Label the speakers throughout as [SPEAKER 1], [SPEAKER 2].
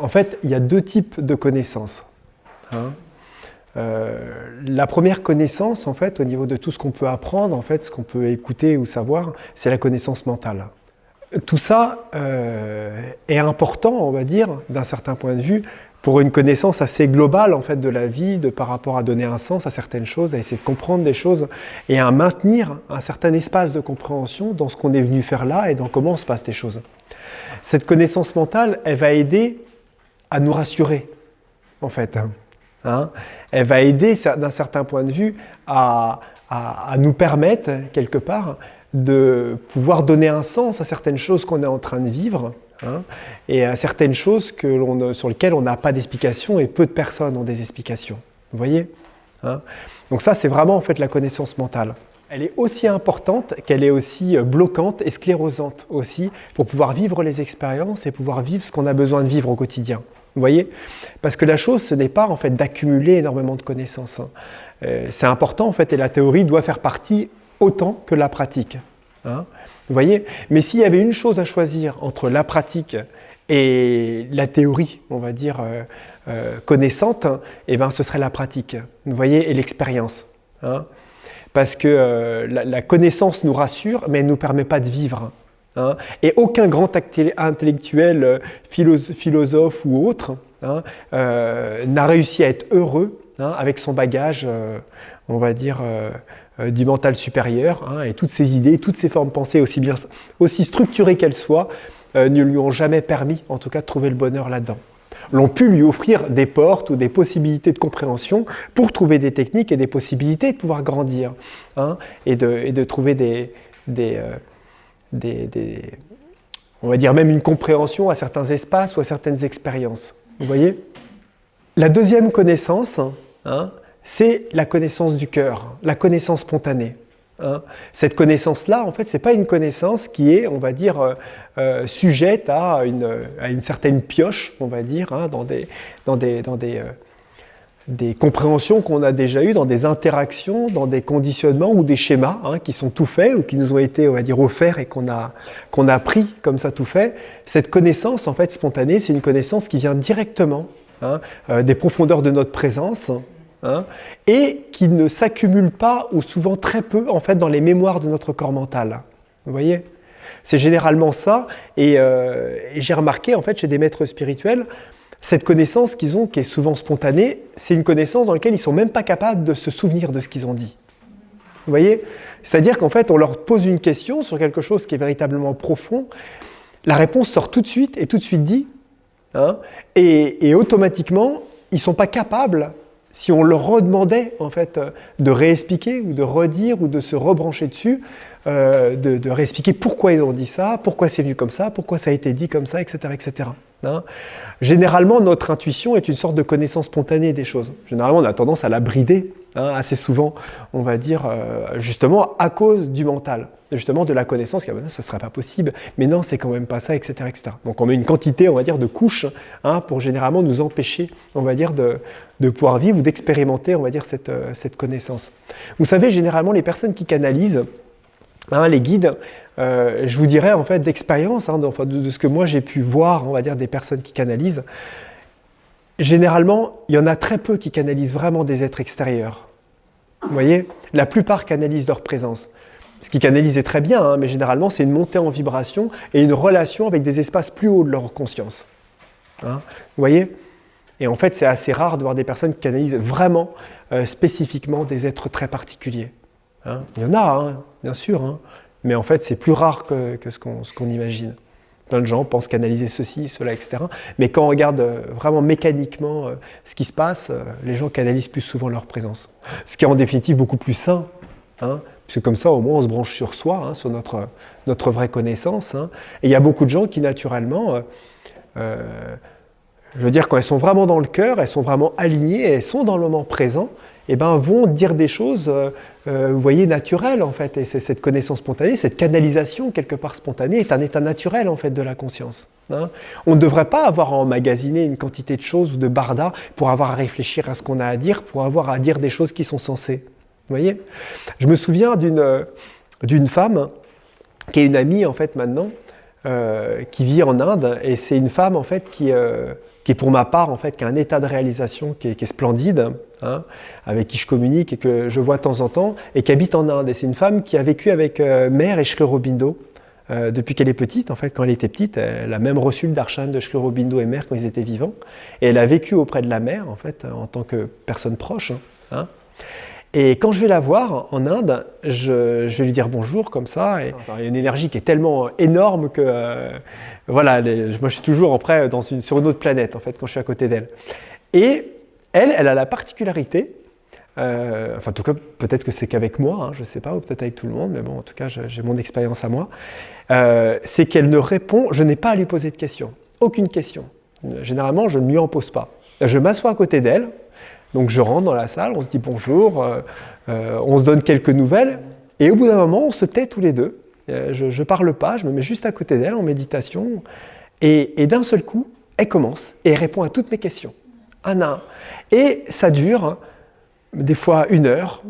[SPEAKER 1] En fait, il y a deux types de connaissances. Hein. La première connaissance, en fait, au niveau de tout ce qu'on peut apprendre, en fait, ce qu'on peut écouter ou savoir, c'est la connaissance mentale. Tout ça est important, on va dire, d'un certain point de vue, pour une connaissance assez globale en fait de la vie, par rapport à donner un sens à certaines choses, à essayer de comprendre des choses et à maintenir un certain espace de compréhension dans ce qu'on est venu faire là et dans comment se passent les choses. Cette connaissance mentale, elle va aider à nous rassurer, en fait. Hein. Elle va aider, d'un certain point de vue, à nous permettre, quelque part, de pouvoir donner un sens à certaines choses qu'on est en train de vivre, hein, et à certaines choses sur lesquelles on n'a pas d'explication et peu de personnes ont des explications. Vous voyez, hein. Donc ça, c'est vraiment en fait la connaissance mentale. Elle est aussi importante qu'elle est aussi bloquante et sclérosante aussi pour pouvoir vivre les expériences et pouvoir vivre ce qu'on a besoin de vivre au quotidien. Vous voyez ? Parce que la chose, ce n'est pas en fait d'accumuler énormément de connaissances. Hein. C'est important en fait et la théorie doit faire partie autant que la pratique. Hein. Vous voyez ? Mais s'il y avait une chose à choisir entre la pratique et la théorie, on va dire, connaissante, eh ben, ce serait la pratique. Vous voyez ? Et l'expérience. Hein. Parce que la connaissance nous rassure, mais elle ne nous permet pas de vivre. Hein. Et aucun grand intellectuel, philosophe ou autre, hein, n'a réussi à être heureux, hein, avec son bagage, on va dire, du mental supérieur, hein, et toutes ses idées, toutes ses formes pensées, aussi structurées qu'elles soient, ne lui ont jamais permis, en tout cas, de trouver le bonheur là-dedans. L'ont pu lui offrir des portes ou des possibilités de compréhension pour trouver des techniques et des possibilités de pouvoir grandir, hein, et de trouver on va dire même une compréhension à certains espaces ou à certaines expériences. Vous voyez ? La deuxième connaissance, hein, c'est la connaissance du cœur, la connaissance spontanée. Hein. Cette connaissance-là, en fait, ce n'est pas une connaissance qui est, on va dire, sujette à une certaine pioche, on va dire, hein, dans des compréhensions qu'on a déjà eues, dans des interactions, dans des conditionnements ou des schémas, hein, qui sont tout faits ou qui nous ont été, on va dire, offerts et qu'on a pris comme ça tout fait. Cette connaissance, en fait, spontanée, c'est une connaissance qui vient directement, hein, des profondeurs de notre présence, hein, et qui ne s'accumule pas ou souvent très peu, en fait, dans les mémoires de notre corps mental. Vous voyez ? C'est généralement ça, et j'ai remarqué, en fait, chez des maîtres spirituels, cette connaissance qu'ils ont, qui est souvent spontanée, c'est une connaissance dans laquelle ils ne sont même pas capables de se souvenir de ce qu'ils ont dit. Vous voyez ? C'est-à-dire qu'en fait, on leur pose une question sur quelque chose qui est véritablement profond, la réponse sort tout de suite et tout de suite dit, hein, et automatiquement, ils ne sont pas capables, si on leur redemandait en fait, de réexpliquer ou de redire ou de se rebrancher dessus, de réexpliquer pourquoi ils ont dit ça, pourquoi c'est venu comme ça, pourquoi ça a été dit comme ça, etc. etc. Hein. Généralement, notre intuition est une sorte de connaissance spontanée des choses. Généralement, on a tendance à la brider, hein, assez souvent, on va dire, justement à cause du mental, justement de la connaissance, ça ne serait pas possible, mais non, c'est quand même pas ça, etc., etc. Donc on met une quantité, on va dire, de couches, hein, pour généralement nous empêcher, on va dire, de pouvoir vivre ou d'expérimenter, on va dire, cette connaissance. Vous savez, généralement, les personnes qui canalisent, hein, les guides, je vous dirais en fait d'expérience, hein, de ce que moi j'ai pu voir, on va dire des personnes qui canalisent, généralement il y en a très peu qui canalisent vraiment des êtres extérieurs. Vous voyez ? La plupart canalisent leur présence. Ce qu'ils canalisent est très bien, hein, mais généralement c'est une montée en vibration et une relation avec des espaces plus hauts de leur conscience. Hein, vous voyez ? Et en fait c'est assez rare de voir des personnes qui canalisent vraiment, spécifiquement des êtres très particuliers. Hein, il y en a, hein, bien sûr, hein, mais en fait c'est plus rare que ce qu'on imagine. Plein de gens pensent canaliser ceci, cela, etc. Mais quand on regarde vraiment mécaniquement ce qui se passe, les gens canalisent plus souvent leur présence. Ce qui est en définitive beaucoup plus sain, hein, puisque comme ça au moins on se branche sur soi, hein, sur notre vraie connaissance. Hein. Et il y a beaucoup de gens qui naturellement, je veux dire quand elles sont vraiment dans le cœur, elles sont vraiment alignées, elles sont dans le moment présent, eh ben, vont dire des choses, vous voyez, naturelles en fait. Et c'est cette connaissance spontanée, cette canalisation quelque part spontanée est un état naturel en fait de la conscience. Hein. On ne devrait pas avoir emmagasiné une quantité de choses ou de bardas pour avoir à réfléchir à ce qu'on a à dire, pour avoir à dire des choses qui sont sensées. Vous voyez ? Je me souviens d'une femme qui est une amie en fait maintenant, qui vit en Inde, et c'est une femme en fait qui qui est pour ma part, en fait, qui a un état de réalisation qui est splendide, hein, avec qui je communique et que je vois de temps en temps, et qui habite en Inde. Et c'est une femme qui a vécu avec Mère et Sri Aurobindo depuis qu'elle est petite. En fait, quand elle était petite, elle a même reçu le darshan de Sri Aurobindo et Mère quand ils étaient vivants. Et elle a vécu auprès de la Mère, en fait, en tant que personne proche, hein. Et quand je vais la voir en Inde, je vais lui dire bonjour comme ça. Et il y a une énergie qui est tellement énorme que voilà, moi je suis toujours après sur une autre planète en fait quand je suis à côté d'elle. Et elle a la particularité, enfin en tout cas peut-être que c'est qu'avec moi, hein, je ne sais pas, ou peut-être avec tout le monde, mais bon en tout cas j'ai mon expérience à moi, c'est qu'elle ne répond, je n'ai pas à lui poser de questions, aucune question. Généralement je ne lui en pose pas. Je m'assois à côté d'elle. Donc je rentre dans la salle, on se dit bonjour, on se donne quelques nouvelles, et au bout d'un moment, on se tait tous les deux. Je ne parle pas, je me mets juste à côté d'elle en méditation, et d'un seul coup, elle commence, et elle répond à toutes mes questions, un à un. Et ça dure des fois 1 heure,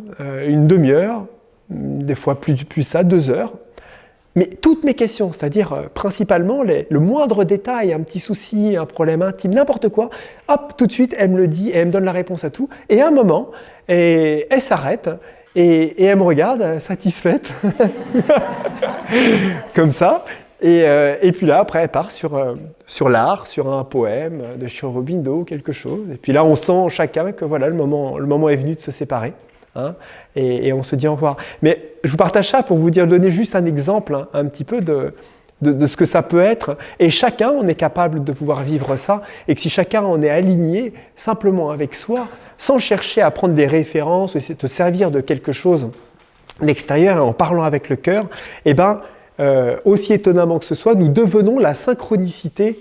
[SPEAKER 1] une demi-heure, des fois plus ça, 2 heures. Mais toutes mes questions, c'est-à-dire principalement le moindre détail, un petit souci, un problème intime, n'importe quoi, hop, tout de suite, elle me le dit et elle me donne la réponse à tout. Et à un moment, elle s'arrête et elle me regarde, satisfaite, comme ça. Et puis là, après, elle part sur l'art, sur un poème de Sri Aurobindo, quelque chose. Et puis là, on sent chacun que voilà, le moment est venu de se séparer. Hein, et on se dit au revoir. Mais je vous partage ça pour vous donner juste un exemple, hein, un petit peu de ce que ça peut être. Et chacun, on est capable de pouvoir vivre ça. Et que si chacun on est aligné simplement avec soi, sans chercher à prendre des références, ou essayer de se servir de quelque chose d'extérieur, en parlant avec le cœur, eh ben, aussi étonnamment que ce soit, nous devenons la synchronicité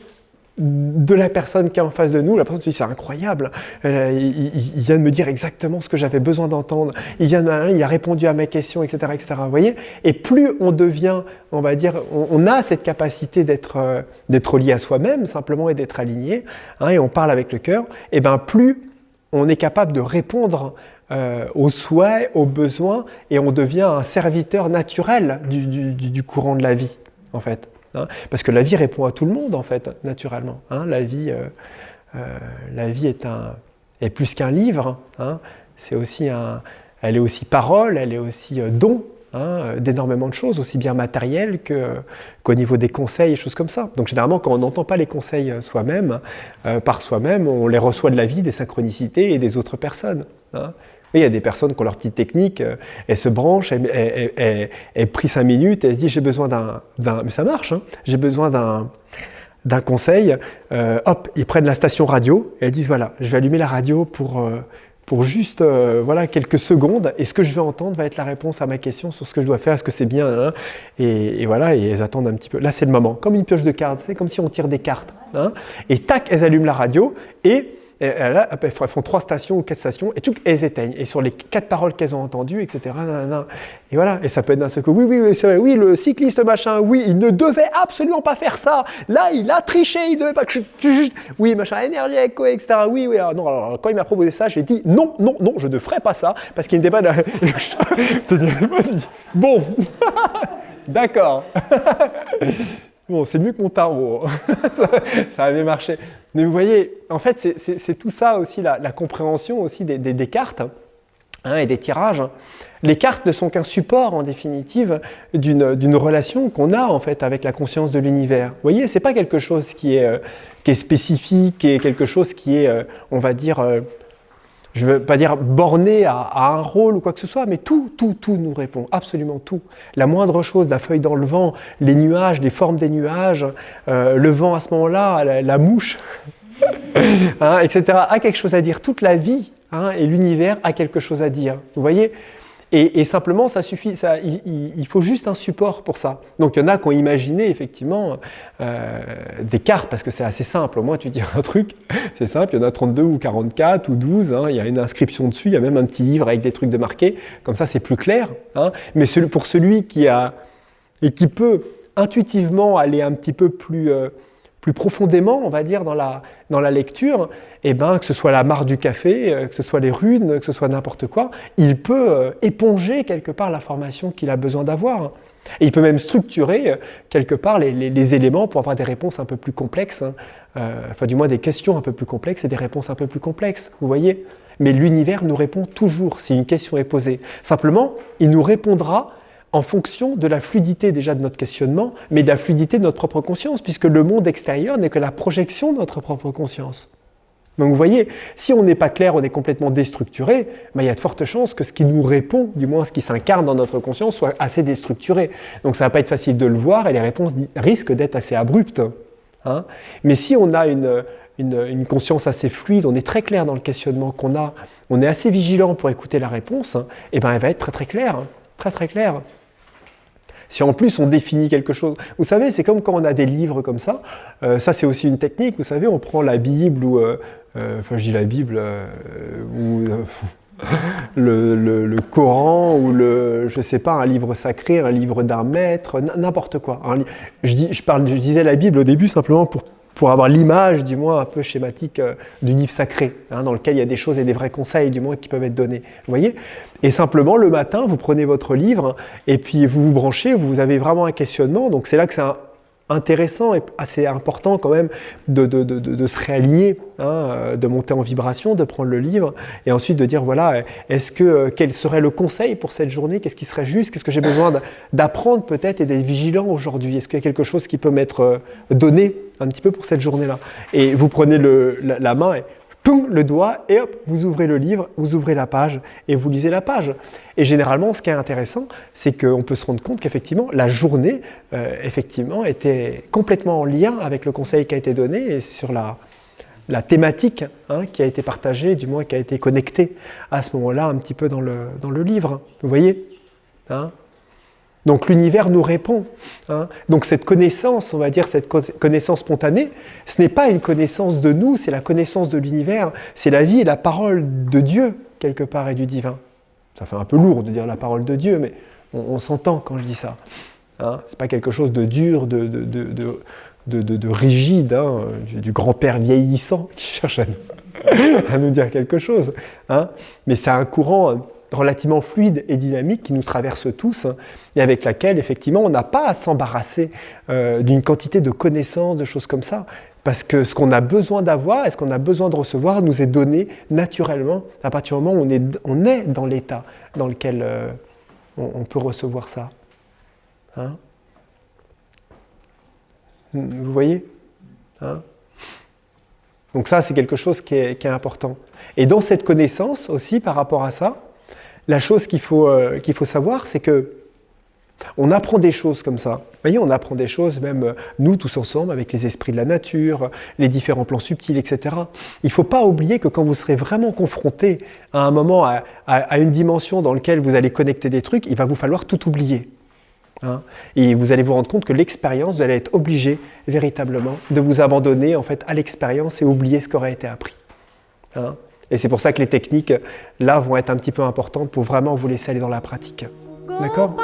[SPEAKER 1] de la personne qui est en face de nous. La personne se dit c'est incroyable, il vient de me dire exactement ce que j'avais besoin d'entendre, il a répondu à mes questions, etc., etc. Vous voyez. Et plus on devient, on va dire, on a cette capacité d'être lié à soi-même simplement et d'être aligné, hein, et on parle avec le cœur, et ben plus on est capable de répondre aux souhaits, aux besoins, et on devient un serviteur naturel du courant de la vie, en fait. Hein, parce que la vie répond à tout le monde, en fait, naturellement. Hein, la vie est plus qu'un livre. Hein, elle est aussi parole, elle est aussi don, hein, d'énormément de choses, aussi bien matérielles qu'au niveau des conseils et choses comme ça. Donc généralement, quand on n'entend pas les conseils soi-même, par soi-même, on les reçoit de la vie, des synchronicités et des autres personnes. Hein. Il y a des personnes qui ont leur petite technique, elles se branchent, elles prient 5 minutes, elles se disent j'ai besoin mais ça marche, hein, j'ai besoin d'un conseil, hop, ils prennent la station radio et elles disent voilà, je vais allumer la radio pour juste voilà, quelques secondes, et ce que je vais entendre va être la réponse à ma question sur ce que je dois faire, est-ce que c'est bien, hein, et voilà, et elles attendent un petit peu. Là c'est le moment, comme une pioche de cartes, c'est comme si on tire des cartes, hein, et tac, elles allument la radio, et là, elles font 3 stations ou 4 stations, et elles éteignent. Et sur les 4 paroles qu'elles ont entendues, etc. Et voilà, et ça peut être d'un seul coup. Oui, c'est vrai, oui, le cycliste machin, oui, il ne devait absolument pas faire ça. Là, il a triché, il ne devait pas. Oui, machin, énergie, etc. Oui, alors, non, alors, quand il m'a proposé ça, j'ai dit non, je ne ferai pas ça, parce qu'il n'était pas. Vas-y, bon, d'accord. Bon, c'est mieux que mon tarot. Ça avait marché. Mais vous voyez, en fait, c'est tout ça aussi, la compréhension aussi des cartes, hein, et des tirages. Les cartes ne sont qu'un support, en définitive, d'une relation qu'on a, en fait, avec la conscience de l'univers. Vous voyez, c'est pas quelque chose qui est spécifique, qui est quelque chose qui est, on va dire, je ne veux pas dire borné à un rôle ou quoi que ce soit, mais tout nous répond, absolument tout. La moindre chose, la feuille dans le vent, les nuages, les formes des nuages, le vent à ce moment-là, la mouche, hein, etc., a quelque chose à dire. Toute la vie, hein, et l'univers a quelque chose à dire. Vous voyez ? Et simplement, ça suffit, il faut juste un support pour ça. Donc il y en a qui ont imaginé effectivement des cartes, parce que c'est assez simple. Au moins tu dis un truc, c'est simple, il y en a 32 ou 44 ou 12, hein, il y a une inscription dessus, il y a même un petit livre avec des trucs de marqués, comme ça c'est plus clair. Hein. Mais pour celui qui peut intuitivement aller un petit peu plus profondément, on va dire, dans la lecture, eh ben, que ce soit la mare du café, que ce soit les runes, que ce soit n'importe quoi, il peut éponger quelque part l'information qu'il a besoin d'avoir. Et il peut même structurer quelque part les éléments pour avoir des réponses un peu plus complexes, hein, enfin du moins des questions un peu plus complexes et des réponses un peu plus complexes, vous voyez. Mais l'univers nous répond toujours si une question est posée. Simplement, il nous répondra en fonction de la fluidité déjà de notre questionnement, mais de la fluidité de notre propre conscience, puisque le monde extérieur n'est que la projection de notre propre conscience. Donc vous voyez, si on n'est pas clair, on est complètement déstructuré, ben, il y a de fortes chances que ce qui nous répond, du moins ce qui s'incarne dans notre conscience, soit assez déstructuré. Donc ça ne va pas être facile de le voir et les réponses risquent d'être assez abruptes. Hein. Mais si on a une conscience assez fluide, on est très clair dans le questionnement qu'on a, on est assez vigilant pour écouter la réponse, hein, et ben elle va être très très claire, hein, très très claire. Si en plus on définit quelque chose, vous savez, c'est comme quand on a des livres comme ça, ça c'est aussi une technique, vous savez, on prend la Bible ou, enfin je dis la Bible, ou le Coran, ou je sais pas, un livre sacré, un livre d'un maître, n'importe quoi. Je disais la Bible au début simplement pour avoir l'image, du moins un peu schématique, du livre sacré, hein, dans lequel il y a des choses et des vrais conseils, du moins, qui peuvent être donnés. Vous voyez ? Et simplement, le matin, vous prenez votre livre, et puis vous vous branchez, vous avez vraiment un questionnement, donc c'est là que c'est intéressant et assez important quand même de se réaligner, hein, de monter en vibration, de prendre le livre, et ensuite de dire, voilà, quel serait le conseil pour cette journée ? Qu'est-ce qui serait juste ? Qu'est-ce que j'ai besoin d'apprendre peut-être et d'être vigilant aujourd'hui ? Est-ce qu'il y a quelque chose qui peut m'être donné un petit peu pour cette journée-là ? Et vous prenez la main et le doigt, et hop, vous ouvrez le livre, vous ouvrez la page, et vous lisez la page. Et généralement, ce qui est intéressant, c'est qu'on peut se rendre compte qu'effectivement, la journée, effectivement, était complètement en lien avec le conseil qui a été donné, et sur la thématique, hein, qui a été partagée, du moins qui a été connectée à ce moment-là, un petit peu dans le livre. Vous voyez, hein ? Donc l'univers nous répond. Hein. Donc cette connaissance, on va dire cette connaissance spontanée, ce n'est pas une connaissance de nous, c'est la connaissance de l'univers, c'est la vie et la parole de Dieu, quelque part, et du divin. Ça fait un peu lourd de dire la parole de Dieu, mais on s'entend quand je dis ça. Hein. Ce n'est pas quelque chose de dur, de rigide, hein, du grand-père vieillissant qui cherche à nous dire quelque chose. Hein. Mais c'est un courant relativement fluide et dynamique qui nous traverse tous, hein, et avec laquelle, effectivement, on n'a pas à s'embarrasser d'une quantité de connaissances, de choses comme ça, parce que ce qu'on a besoin d'avoir et ce qu'on a besoin de recevoir nous est donné naturellement à partir du moment où on est dans l'état dans lequel on peut recevoir ça. Hein ? Vous voyez ? Hein ? Donc ça, c'est quelque chose qui est important. Et dans cette connaissance aussi, par rapport à ça, la chose qu'il faut savoir, c'est que on apprend des choses comme ça. Vous voyez, on apprend des choses, même nous tous ensemble, avec les esprits de la nature, les différents plans subtils, etc. Il ne faut pas oublier que quand vous serez vraiment confronté à un moment, à une dimension dans laquelle vous allez connecter des trucs, il va vous falloir tout oublier. Hein, et vous allez vous rendre compte que l'expérience, vous allez être obligé véritablement de vous abandonner en fait, à l'expérience et oublier ce qui aurait été appris. Hein. Et c'est pour ça que les techniques, là, vont être un petit peu importantes pour vraiment vous laisser aller dans la pratique. D'accord ?